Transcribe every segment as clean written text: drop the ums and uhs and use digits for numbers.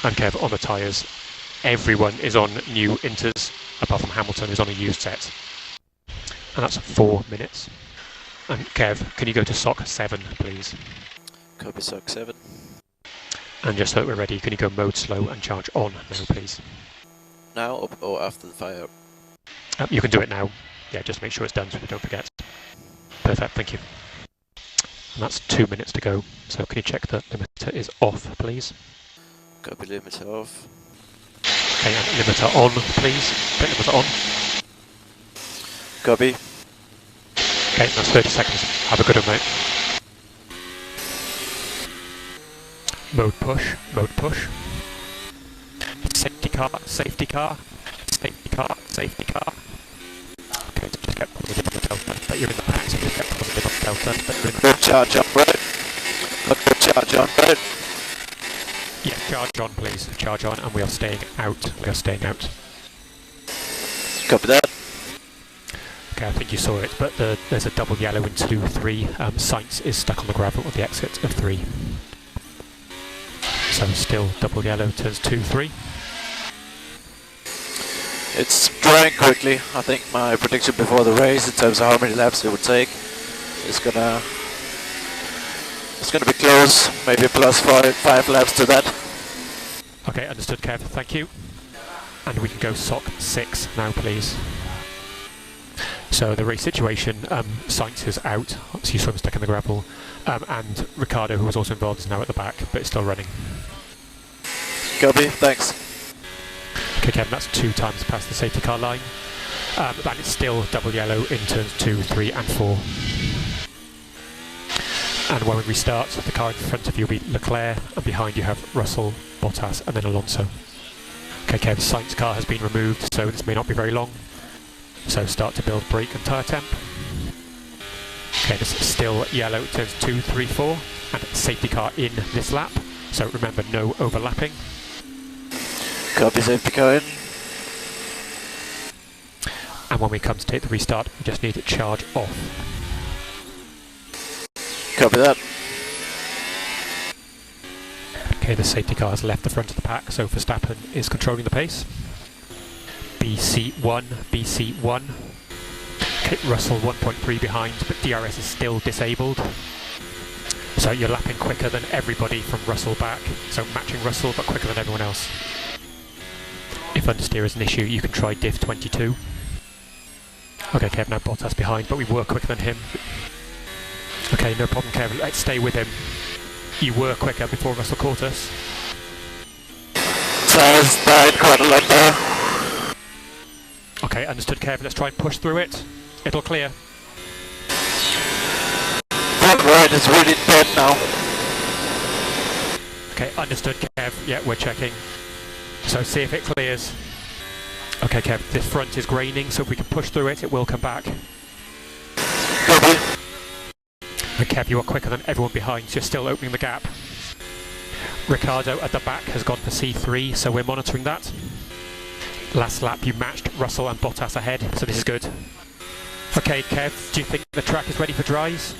And Kev, on the tyres, everyone is on new inters, apart from Hamilton, who's on a used set. And that's 4 minutes. And Kev, can you go to sock 7, please? Copy sock 7. And just so that we're ready, can you go mode slow and charge on now, please? Now or after the fire? You can do it now. Yeah, just make sure it's done so we don't forget. Perfect, thank you. And that's 2 minutes to go. So can you check the limiter is off, please? Copy limiter off. Okay, and limiter on, please. Put limiter on. Copy. Okay, that's 30 seconds. Have a good one, mate. Mode push, mode push. Safety car, safety car, safety car, safety car. Okay, so just get positive on the delta, but you're in the pack, so just get positive on the delta, but you're in the Good charge on road. Good charge on road. Yeah, charge on please, charge on, and we are staying out, we are staying out. Copy that. Okay, I think you saw it, but there's a double yellow in 2, 3. Sainz is stuck on the gravel at the exit of 3. So still double yellow, turns 2, 3. It's drying quickly. I think my prediction before the race in terms of how many laps it would take is gonna be close, maybe plus 5 laps to that. Okay, understood Kev, thank you. And we can go sock 6 now please. So the race situation, Sainz is out, obviously you saw him stuck in the gravel, and Ricciardo, who was also involved, is now at the back, but it's still running. Copy, thanks. Okay Kevin, that's 2 times past the safety car line, and it's still double yellow in turns 2, 3 and 4. And when we restart, the car in front of you will be Leclerc, and behind you have Russell, Bottas and then Alonso. Okay Kev, Sainz's car has been removed, so this may not be very long. So start to build brake and tyre temp. Okay, this is still yellow, turns 2, 3, 4, and safety car in this lap. So remember, no overlapping. Copy safety car in. And when we come to take the restart, we just need to charge off. Copy that. Okay, the safety car has left the front of the pack, so Verstappen is controlling the pace. BC1, BC1. Okay, Russell 1.3 behind, but DRS is still disabled. So you're lapping quicker than everybody from Russell back, so matching Russell but quicker than everyone else. If understeer is an issue, you can try diff 22. Okay, Kev, now Bottas behind, but we were quicker than him. Okay, no problem, Kev, let's stay with him. You were quicker before Russell caught us. Tires died quite a lot there. Okay, understood Kev, let's try and push through it. It'll clear. Front right is really dead now. Okay, understood Kev, yeah, we're checking. So see if it clears. Okay Kev, this front is graining, so if we can push through it, it will come back. Copy. And Kev, you are quicker than everyone behind, so you're still opening the gap. Ricciardo at the back has gone for C3, so we're monitoring that. Last lap you matched Russell and Bottas ahead, so this is good. Okay Kev, do you think the track is ready for dries?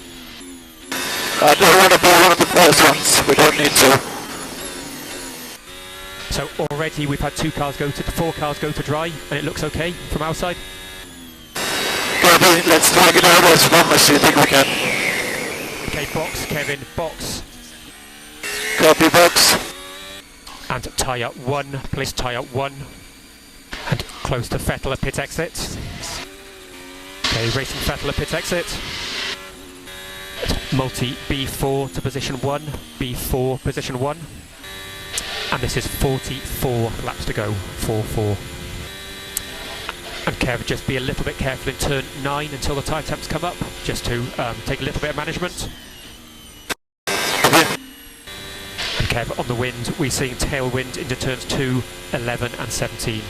I don't want to be one of the first ones, we don't need to. So already we've had 4 cars go to dry, and it looks okay from our side? Copy, let's drag it out as long as you think we can. Okay, box, Kevin, box. Copy box. And tyre 1, please tyre 1. And close to Vettel at pit exit. Okay, racing Vettel at pit exit. Multi B4 to position 1, B4 position 1. And this is 44 laps to go, 4-4. And Kev, just be a little bit careful in turn 9 until the tyre temps come up, just to take a little bit of management. And Kev, on the wind, we're seeing tailwind into turns 2, 11 and 17.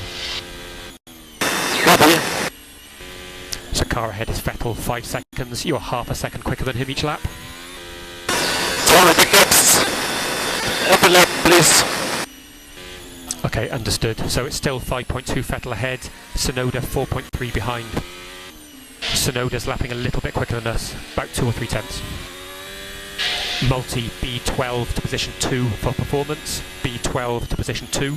So car ahead is Vettel, 5 seconds. You're half a second quicker than him each lap. Every lap, please. Okay, understood. So it's still 5.2 Vettel ahead, Tsunoda 4.3 behind. Tsunoda's lapping a little bit quicker than us, about 2 or 3 tenths. multi B12 to position 2 for performance, B12 to position 2.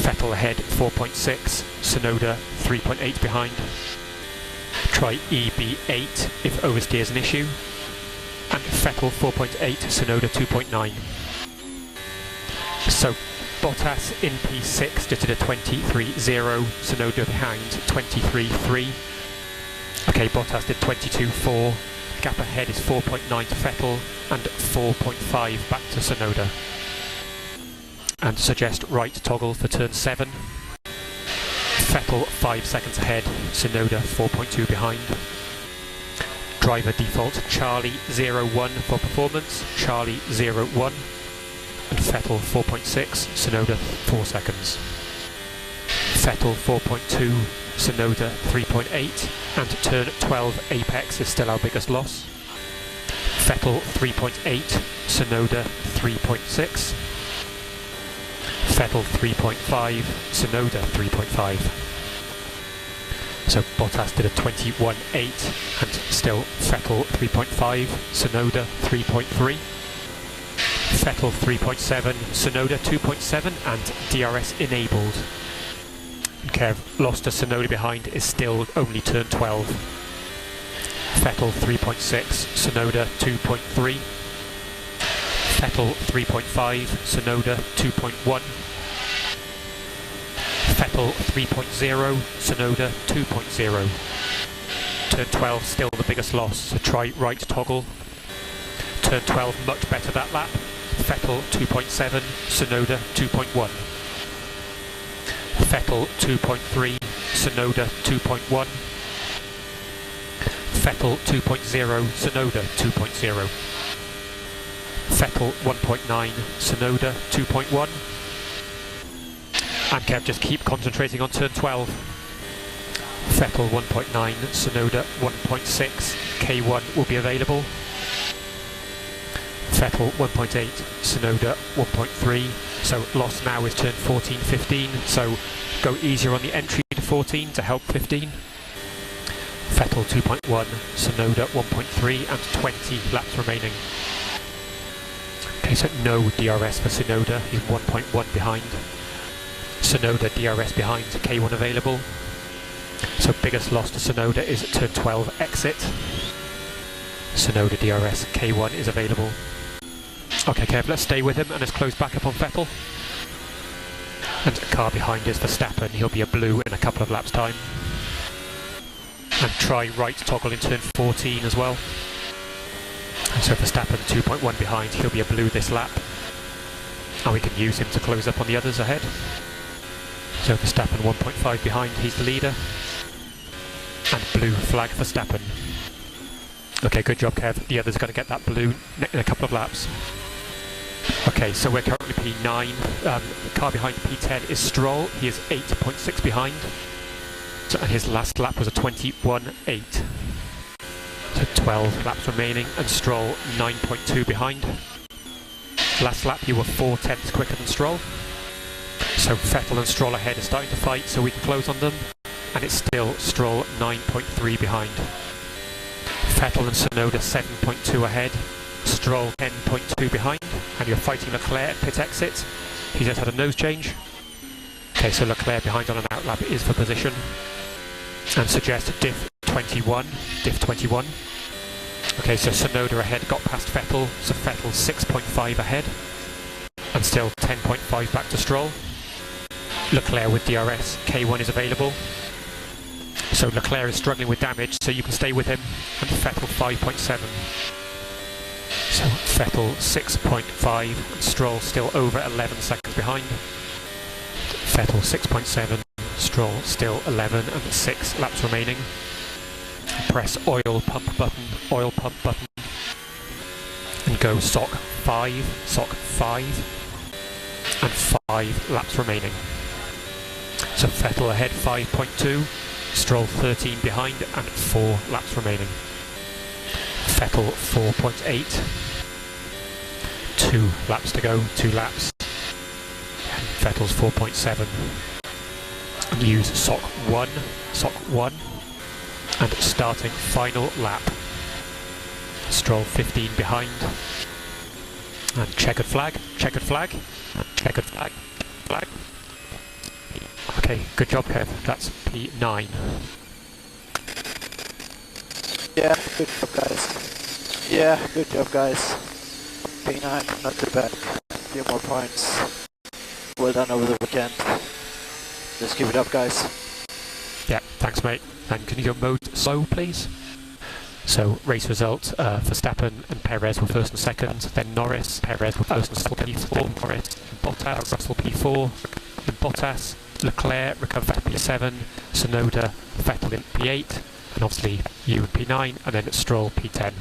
Vettel ahead 4.6, Tsunoda 3.8 behind. Try EB8 if oversteer is an issue. And Vettel 4.8, Tsunoda 2.9. So Bottas in P6 just did a 23.0, Tsunoda behind 23.3. Okay, Bottas did 22.4. Gap ahead is 4.9 to Vettel and 4.5 back to Tsunoda. And suggest right toggle for turn 7. Vettel 5 seconds ahead, Tsunoda 4.2 behind. Driver default Charlie 01 for performance, Charlie 01. And Vettel 4.6, Tsunoda 4 seconds. Vettel 4.2, Tsunoda 3.8, and turn 12 apex is still our biggest loss. Vettel 3.8, Tsunoda 3.6. Vettel 3.5, Tsunoda 3.5. So Bottas did a 21.8 and still Vettel 3.5, Tsunoda 3.3. Vettel 3.7, Tsunoda 2.7 and DRS enabled. Okay, lost to Tsunoda behind is still only turn 12. Vettel 3.6, Tsunoda 2.3. Vettel 3.5, Tsunoda 2.1. Vettel 3.0, Tsunoda 2.0. Turn 12 still the biggest loss, so try right toggle. Turn 12 much better that lap. Vettel 2.7, Tsunoda 2.1. Vettel 2.3, Tsunoda 2.1. Vettel 2.0, Tsunoda 2.0. Vettel 1.9, Tsunoda 2.1. And Kev, just keep concentrating on turn 12. Vettel 1.9, Tsunoda 1.6, K1 will be available. Vettel 1.8, Tsunoda 1.3, so loss now is turn 14, 15, so go easier on the entry to 14 to help 15. Vettel 2.1, Tsunoda 1.3 and 20 laps remaining. Okay, so no DRS for Tsunoda, he's 1.1 behind. Tsunoda DRS behind, K1 available. So biggest loss to Tsunoda is at turn 12 exit. Tsunoda DRS, K1 is available. Okay, Kev, let's stay with him and let's close back up on Vettel. And a car behind is Verstappen, he'll be a blue in a couple of laps' time. And try right toggle in turn 14 as well. And so Verstappen 2.1 behind, he'll be a blue this lap. And we can use him to close up on the others ahead. So Verstappen 1.5 behind, he's the leader. And blue flag Verstappen. Okay, good job, Kev. The others are going to get that blue in a couple of laps. Okay, so we're currently P9. The car behind P10 is Stroll. He is 8.6 behind. So, and his last lap was a 21.8. So 12 laps remaining, and Stroll 9.2 behind. Last lap you were 4 tenths quicker than Stroll. So Vettel and Stroll ahead are starting to fight, so we can close on them. And it's still Stroll 9.3 behind. Vettel and Tsunoda 7.2 ahead. Stroll 10.2 behind. And you're fighting Leclerc at pit exit. He just had a nose change. Okay, so Leclerc behind on an outlap is for position. And suggest diff 21. Diff 21. Okay, so Tsunoda ahead got past Vettel. So Vettel 6.5 ahead. And still 10.5 back to Stroll. Leclerc with DRS, K1 is available. So Leclerc is struggling with damage, so you can stay with him. And Vettel 5.7. So Vettel 6.5, and Stroll still over 11 seconds behind. Vettel 6.7, Stroll still 11 and 6 laps remaining. Press oil pump button, and go sock 5, and 5 laps remaining. So Vettel ahead 5.2, Stroll 13 behind and 4 laps remaining. Vettel 4.8, 2 laps to go, 2 laps. And Vettel's 4.7. And use sock 1, and starting final lap. Stroll 15 behind. And checkered flag, checkered flag, checkered flag, flag. Okay, good job, Kev. That's P9. Yeah, good job, guys. Yeah, good job, guys. P9, not too bad. A few more points. Well done over the weekend. Just keep it up, guys. Yeah, thanks, mate. And can you go mode slow, please? So, race result, Verstappen and Perez were first and second, then Norris, Perez were first and second, P4, Norris, Bottas, Russell P4, then Bottas, Leclerc recovered P7, Tsunoda, Vettel in P8, and obviously you in P9, and then Stroll P10.